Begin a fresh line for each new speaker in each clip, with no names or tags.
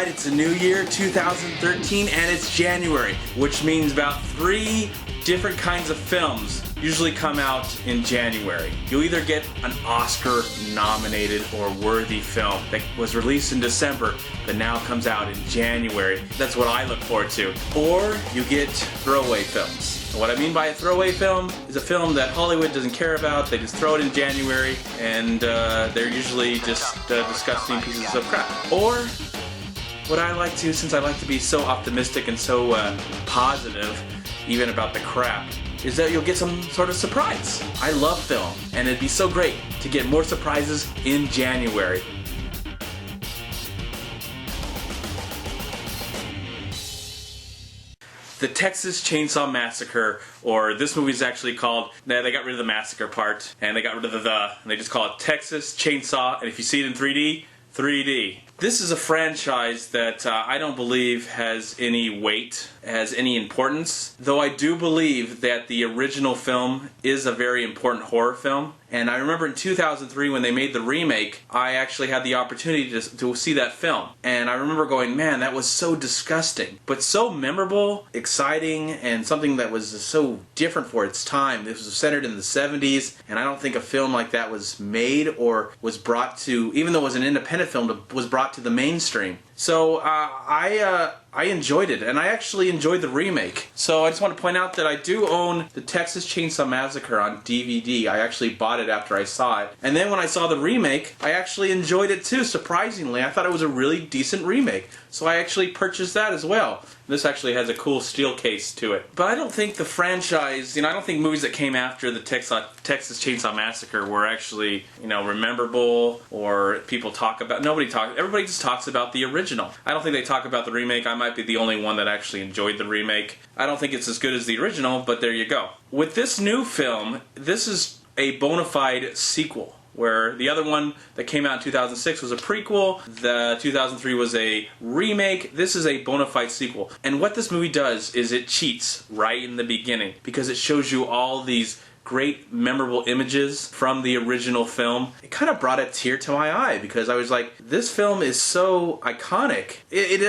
Alright, it's a new year, 2013, and it's January, which means about 3 different kinds of films usually come out in January. You'll either get an Oscar-nominated or worthy film that was released in December but now comes out in January. That's what I look forward to. Or you get throwaway films. What I mean by a throwaway film is a film that Hollywood doesn't care about. They just throw it in January, and they're usually just disgusting pieces of crap. Or what I like to, since I like to be so optimistic and so positive, even about the crap, is that you'll get some sort of surprise. I love film, and it'd be so great to get more surprises in January. The Texas Chainsaw Massacre, or this movie is actually called, they got rid of the massacre part, and they got rid of and they just call it Texas Chainsaw, and if you see it in 3D, 3D. This is a franchise that I don't believe has any weight, has any importance, though I do believe that the original film is a very important horror film. And I remember in 2003 when they made the remake, I actually had the opportunity to see that film. And I remember going, man, that was so disgusting, but so memorable, exciting, and something that was so different for its time. This was centered in the 70s, and I don't think a film like that was made or was brought to, even though it was an independent film, was brought to the mainstream. So I enjoyed it, and I actually enjoyed the remake. So I just want to point out that I do own the Texas Chainsaw Massacre on DVD. I actually bought it after I saw it. And then when I saw the remake, I actually enjoyed it too, surprisingly. I thought it was a really decent remake. So I actually purchased that as well. This actually has a cool steel case to it. But I don't think the franchise, I don't think movies that came after the Texas Chainsaw Massacre were actually, rememberable, or people talk about, everybody just talks about the original. I don't think they talk about the remake. I might be the only one that actually enjoyed the remake. I don't think it's as good as the original, but there you go. With this new film, this is a bona fide sequel, where the other one that came out in 2006 was a prequel, the 2003 was a remake. This is a bona fide sequel. And what this movie does is it cheats right in the beginning, because it shows you all these great memorable images from the original film. It kind of brought a tear to my eye, because I was like, this film is so iconic. It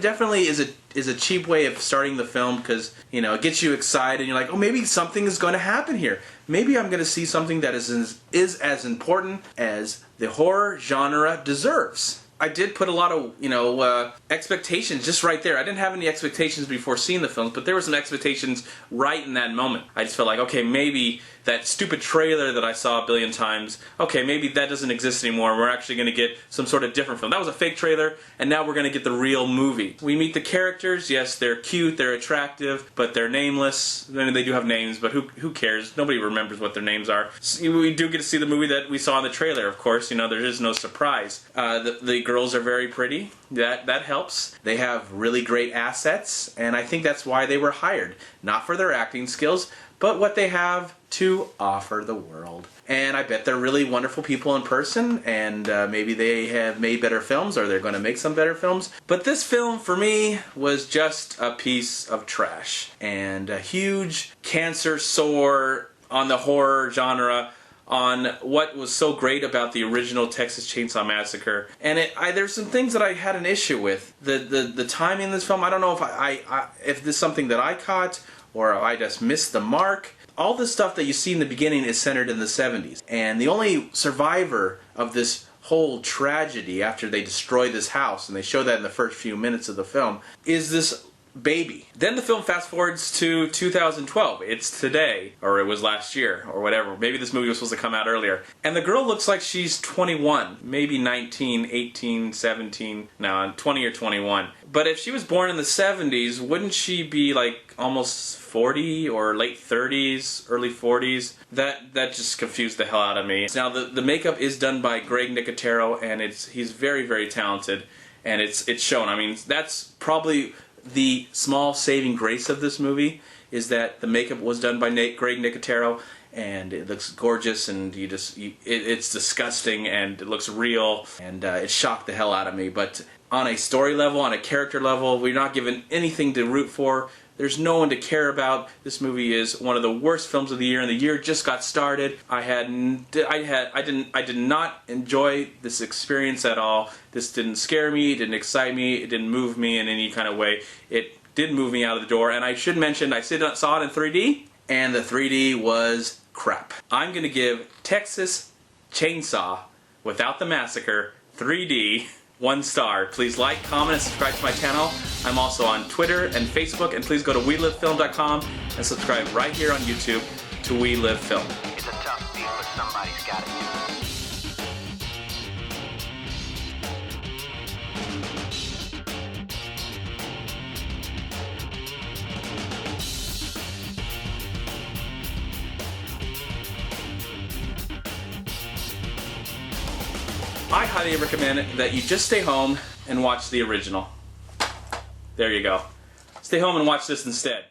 definitely is a cheap way of starting the film, because it gets you excited and you're like, oh, maybe something is going to happen here. Maybe I'm going to see something that is as important as the horror genre deserves. I did put a lot of, expectations just right there. I didn't have any expectations before seeing the films, but there were some expectations right in that moment. I just felt like, okay, maybe that stupid trailer that I saw a billion times, okay, maybe that doesn't exist anymore. We're actually going to get some sort of different film. That was a fake trailer, and now we're going to get the real movie. We meet the characters. Yes, they're cute, they're attractive, but they're nameless. I mean, they do have names, but who cares? Nobody remembers what their names are. So we do get to see the movie that we saw in the trailer, of course. There is no surprise. The girls are very pretty. That helps. They have really great assets, and I think that's why they were hired. Not for their acting skills, but what they have to offer the world. And I bet they're really wonderful people in person, and maybe they have made better films, or they're going to make some better films. But this film, for me, was just a piece of trash, and a huge cancer sore on the horror genre, on what was so great about the original Texas Chainsaw Massacre. And there's some things that I had an issue with. The timing in this film, I don't know if this is something that I caught, or I just missed the mark. All the stuff that you see in the beginning is centered in the 70s. And the only survivor of this whole tragedy after they destroy this house, and they show that in the first few minutes of the film, is this baby. Then the film fast forwards to 2012. It's today, or it was last year, or whatever. Maybe this movie was supposed to come out earlier. And the girl looks like she's 21, maybe 19, 18, 17, no, 20 or 21. But if she was born in the 70s, wouldn't she be like almost 40 or late 30s, early 40s? That just confused the hell out of me. Now the makeup is done by Greg Nicotero, and he's very, very talented, and it's shown. I mean, that's probably the small saving grace of this movie, is that the makeup was done by Greg Nicotero, and it looks gorgeous, and it's disgusting, and it looks real, and it shocked the hell out of me. But on a story level, on a character level, we're not given anything to root for. There's no one to care about. This movie is one of the worst films of the year, and the year just got started. I did not enjoy this experience at all. This didn't scare me, it didn't excite me, it didn't move me in any kind of way. It did move me out of the door, and I should mention I saw it in 3D, and the 3D was crap. I'm gonna give Texas Chainsaw Without the Massacre 3D 1 star. Please like, comment, and subscribe to my channel. I'm also on Twitter and Facebook, and please go to WeLiveFilm.com and subscribe right here on YouTube to We Live Film.
It's a tough beat, but somebody's got it.
I highly recommend that you just stay home and watch the original. There you go. Stay home and watch this instead.